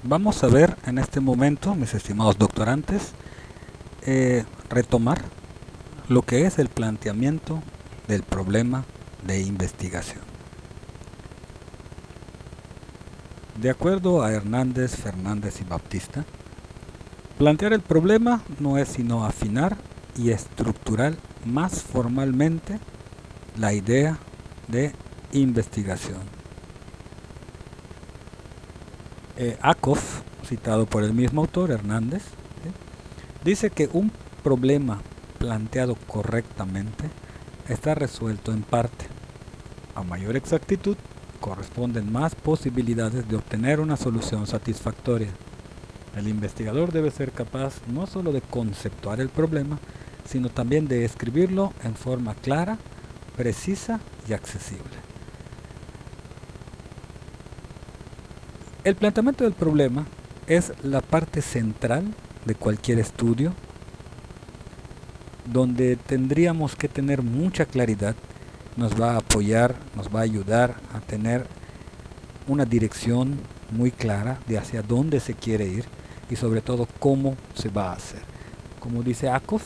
Vamos a ver en este momento, mis estimados doctorantes, retomar lo que es el planteamiento del problema de investigación. De acuerdo a Hernández, Fernández y Baptista, plantear el problema no es sino afinar y estructurar más formalmente la idea de investigación. Ackoff, citado por el mismo autor, Hernández, ¿sí?, dice que un problema planteado correctamente está resuelto en parte. A mayor exactitud, corresponden más posibilidades de obtener una solución satisfactoria. El investigador debe ser capaz no solo de conceptuar el problema, sino también de escribirlo en forma clara, precisa y accesible. El planteamiento del problema es la parte central de cualquier estudio, donde tendríamos que tener mucha claridad. Nos va a apoyar, nos va a ayudar a tener una dirección muy clara de hacia dónde se quiere ir y sobre todo cómo se va a hacer. Como dice Ackoff,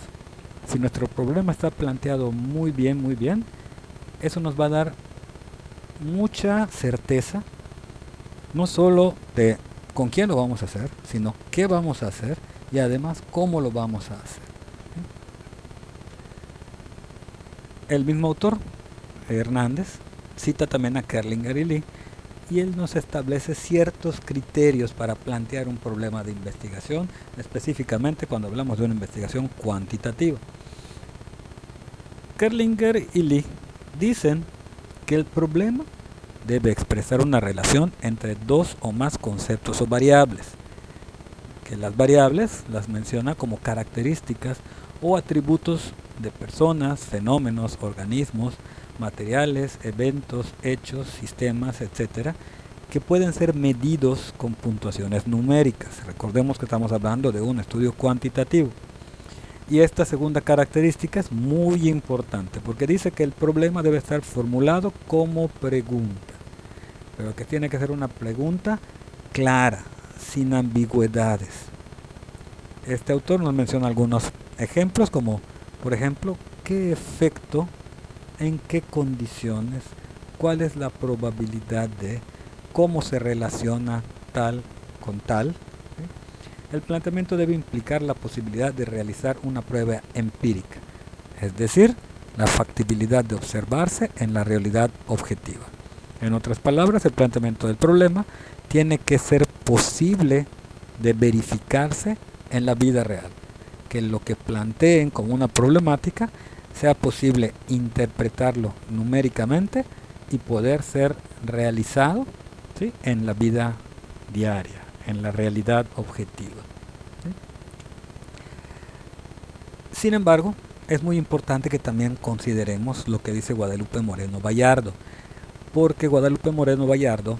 si nuestro problema está planteado muy bien, eso nos va a dar mucha certeza, no solo de con quién lo vamos a hacer, sino qué vamos a hacer y además cómo lo vamos a hacer. El mismo autor, Hernández, cita también a Kerlinger y Lee, y él nos establece ciertos criterios para plantear un problema de investigación, específicamente cuando hablamos de una investigación cuantitativa. Kerlinger y Lee dicen que el problema debe expresar una relación entre dos o más conceptos o variables, que las variables las menciona como características o atributos de personas, fenómenos, organismos, materiales, eventos, hechos, sistemas, etc., que pueden ser medidos con puntuaciones numéricas. Recordemos que estamos hablando de un estudio cuantitativo. Y esta segunda característica es muy importante porque dice que el problema debe estar formulado como pregunta, pero que tiene que ser una pregunta clara, sin ambigüedades. Este autor nos menciona algunos ejemplos como, por ejemplo, ¿qué efecto, en qué condiciones, cuál es la probabilidad de, cómo se relaciona tal con tal? ¿Sí? El planteamiento debe implicar la posibilidad de realizar una prueba empírica, es decir, la factibilidad de observarse en la realidad objetiva. En otras palabras, el planteamiento del problema tiene que ser posible de verificarse en la vida real, que lo que planteen como una problemática sea posible interpretarlo numéricamente y poder ser realizado, ¿sí?, en la vida diaria, en la realidad objetiva. ¿Sí? Sin embargo, es muy importante que también consideremos lo que dice Guadalupe Moreno Bayardo, porque Guadalupe Moreno Bayardo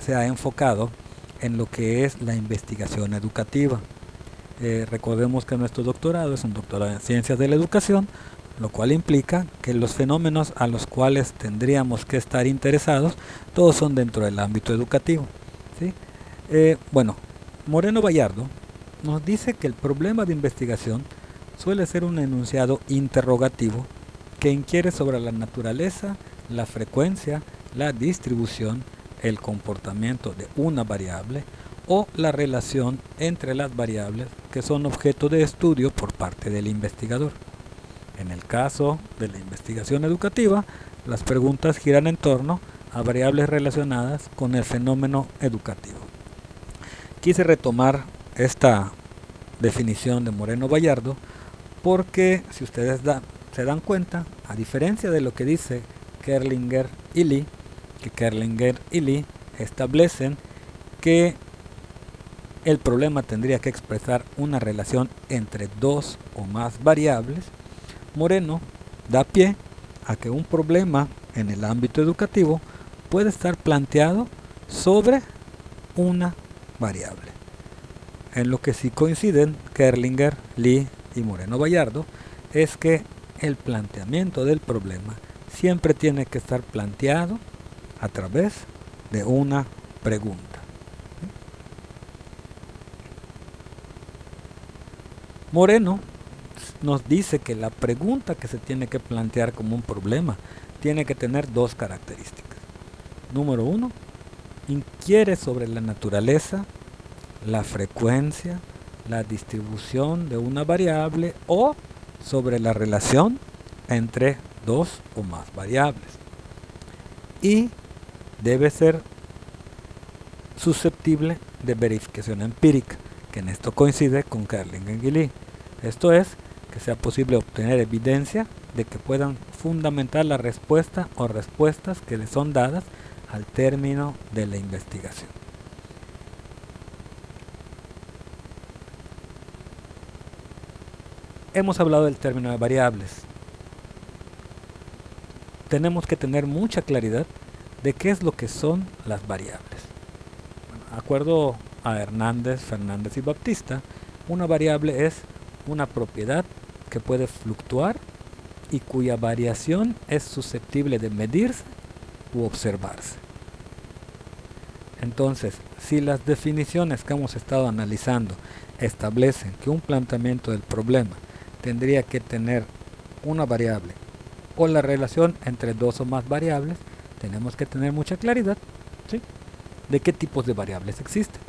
se ha enfocado en lo que es la investigación educativa. Recordemos que nuestro doctorado es un doctorado en Ciencias de la Educación, lo cual implica que los fenómenos a los cuales tendríamos que estar interesados, todos son dentro del ámbito educativo. ¿Sí? Bueno, Moreno Bayardo nos dice que el problema de investigación suele ser un enunciado interrogativo que inquiere sobre la naturaleza, la frecuencia, la distribución, el comportamiento de una variable o la relación entre las variables que son objeto de estudio por parte del investigador. En el caso de la investigación educativa, las preguntas giran en torno a variables relacionadas con el fenómeno educativo. Quise retomar esta definición de Moreno Bayardo porque, si ustedes se dan cuenta, a diferencia de lo que dice Kerlinger y Lee, que Kerlinger y Lee establecen que el problema tendría que expresar una relación entre dos o más variables, Moreno da pie a que un problema en el ámbito educativo puede estar planteado sobre una variable. En lo que sí coinciden Kerlinger, Lee y Moreno Bayardo es que el planteamiento del problema siempre tiene que estar planteado a través de una pregunta. Moreno nos dice que la pregunta que se tiene que plantear como un problema tiene que tener dos características. Número uno, inquiere sobre la naturaleza, la frecuencia, la distribución de una variable o sobre la relación entre dos o más variables. Y debe ser susceptible de verificación empírica, que en esto coincide con Kerlinger-Guilly. Esto es, que sea posible obtener evidencia de que puedan fundamentar la respuesta o respuestas que le son dadas al término de la investigación. Hemos hablado del término de variables. Tenemos que tener mucha claridad de qué es lo que son las variables. Bueno, de acuerdo a Hernández, Fernández y Baptista, una variable es una propiedad que puede fluctuar y cuya variación es susceptible de medirse u observarse. Entonces, si las definiciones que hemos estado analizando establecen que un planteamiento del problema tendría que tener una variable o la relación entre dos o más variables, tenemos que tener mucha claridad, ¿sí?, de qué tipos de variables existen.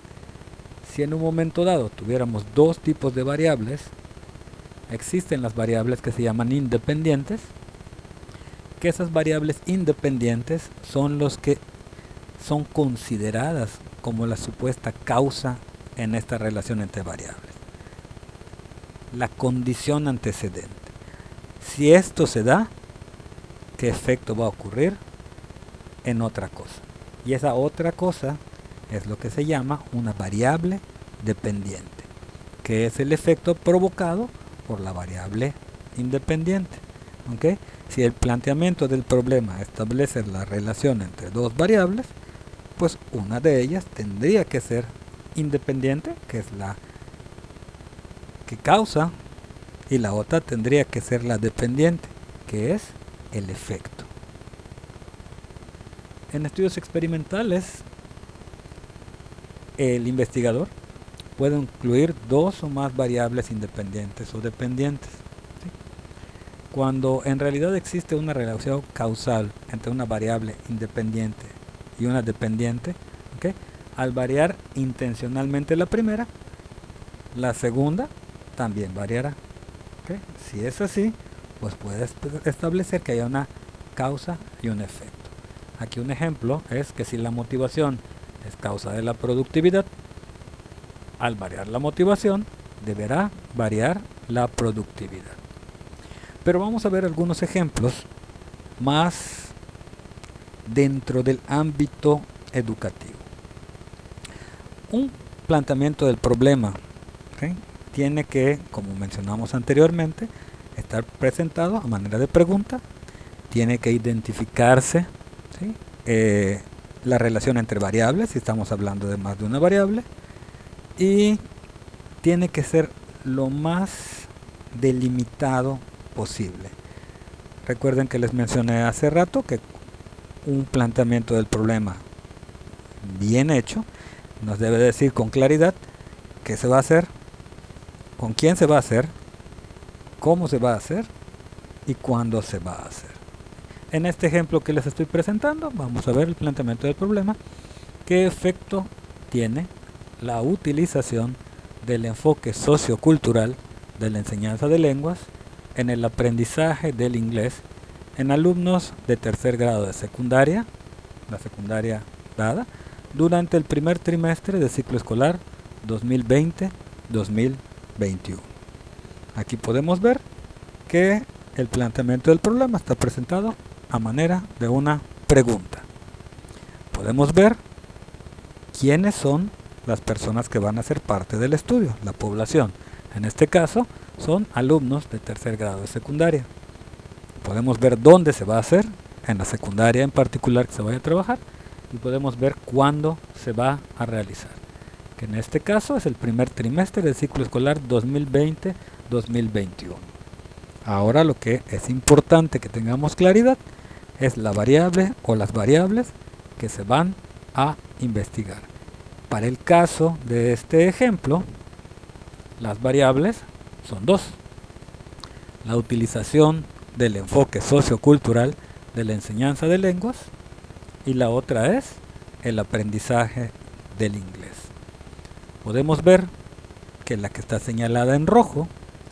Si en un momento dado tuviéramos dos tipos de variables, existen las variables que se llaman independientes, que esas variables independientes son los que son consideradas como la supuesta causa en esta relación entre variables. La condición antecedente. Si esto se da, ¿qué efecto va a ocurrir en otra cosa? Y esa otra cosa es lo que se llama una variable dependiente, que es el efecto provocado por la variable independiente. ¿Okay? Si el planteamiento del problema establece la relación entre dos variables, pues una de ellas tendría que ser independiente, que es la que causa, y la otra tendría que ser la dependiente, que es el efecto. En estudios experimentales, el investigador puede incluir dos o más variables independientes o dependientes, ¿sí?, cuando en realidad existe una relación causal entre una variable independiente y una dependiente, ¿okay?, al variar intencionalmente la primera, la segunda también variará. ¿Okay? Si es así, pues puedes establecer que haya una causa y un efecto. Aquí un ejemplo es que si la motivación es causa de la productividad, al variar la motivación, deberá variar la productividad. Pero vamos a ver algunos ejemplos más dentro del ámbito educativo. Un planteamiento del problema, ¿okay?, tiene que, como mencionamos anteriormente, estar presentado a manera de pregunta, tiene que identificarse, ¿sí?, la relación entre variables, si estamos hablando de más de una variable, y tiene que ser lo más delimitado posible. Recuerden que les mencioné hace rato que un planteamiento del problema bien hecho nos debe decir con claridad qué se va a hacer, con quién se va a hacer, cómo se va a hacer y cuándo se va a hacer. En este ejemplo que les estoy presentando, vamos a ver el planteamiento del problema. ¿Qué efecto tiene la utilización del enfoque sociocultural de la enseñanza de lenguas en el aprendizaje del inglés en alumnos de tercer grado de secundaria, la secundaria dada, durante el primer trimestre del ciclo escolar 2020-2021? Aquí podemos ver que el planteamiento del problema está presentado a manera de una pregunta. Podemos ver quiénes son las personas que van a ser parte del estudio, la población. En este caso son alumnos de tercer grado de secundaria. Podemos ver dónde se va a hacer, en la secundaria en particular que se vaya a trabajar, y podemos ver cuándo se va a realizar, que en este caso es el primer trimestre del ciclo escolar 2020-2021. Ahora lo que es importante que tengamos claridad es la variable o las variables que se van a investigar. Para el caso de este ejemplo, las variables son dos. La utilización del enfoque sociocultural de la enseñanza de lenguas y la otra es el aprendizaje del inglés. Podemos ver que la que está señalada en rojo,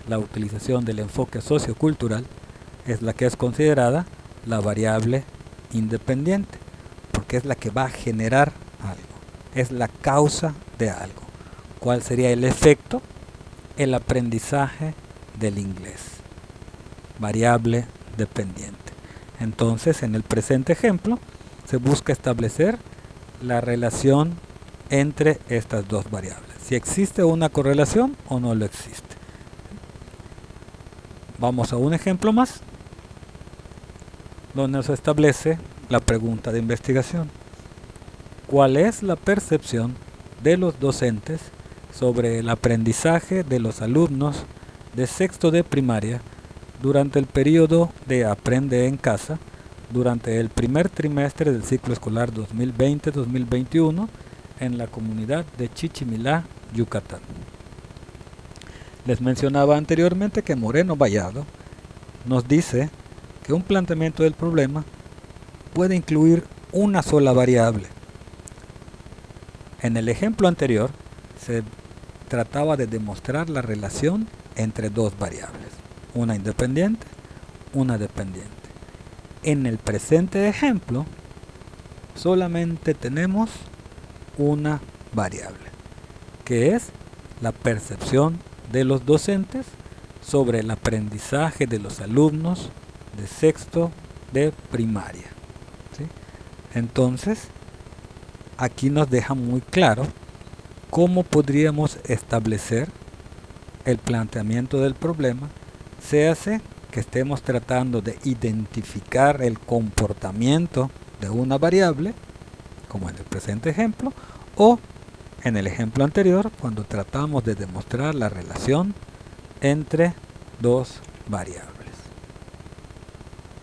la utilización del enfoque sociocultural, es la que es considerada la variable independiente, porque es la que va a generar algo, es la causa de algo. ¿Cuál sería el efecto? El aprendizaje del inglés, variable dependiente. Entonces, en el presente ejemplo, se busca establecer la relación entre estas dos variables. Si existe una correlación o no lo existe. Vamos a un ejemplo más, donde se establece la pregunta de investigación. ¿Cuál es la percepción de los docentes sobre el aprendizaje de los alumnos de sexto de primaria durante el periodo de Aprende en Casa durante el primer trimestre del ciclo escolar 2020-2021 en la comunidad de Chichimilá, Yucatán? Les mencionaba anteriormente que Moreno Vallado nos dice que un planteamiento del problema puede incluir una sola variable. En el ejemplo anterior se trataba de demostrar la relación entre dos variables, una independiente, una dependiente. En el presente ejemplo solamente tenemos una variable, que es la percepción de los docentes sobre el aprendizaje de los alumnos de sexto de primaria. ¿Sí? Entonces, aquí nos deja muy claro cómo podríamos establecer el planteamiento del problema, se hace que estemos tratando de identificar el comportamiento de una variable, como en el presente ejemplo, o en el ejemplo anterior, cuando tratamos de demostrar la relación entre dos variables.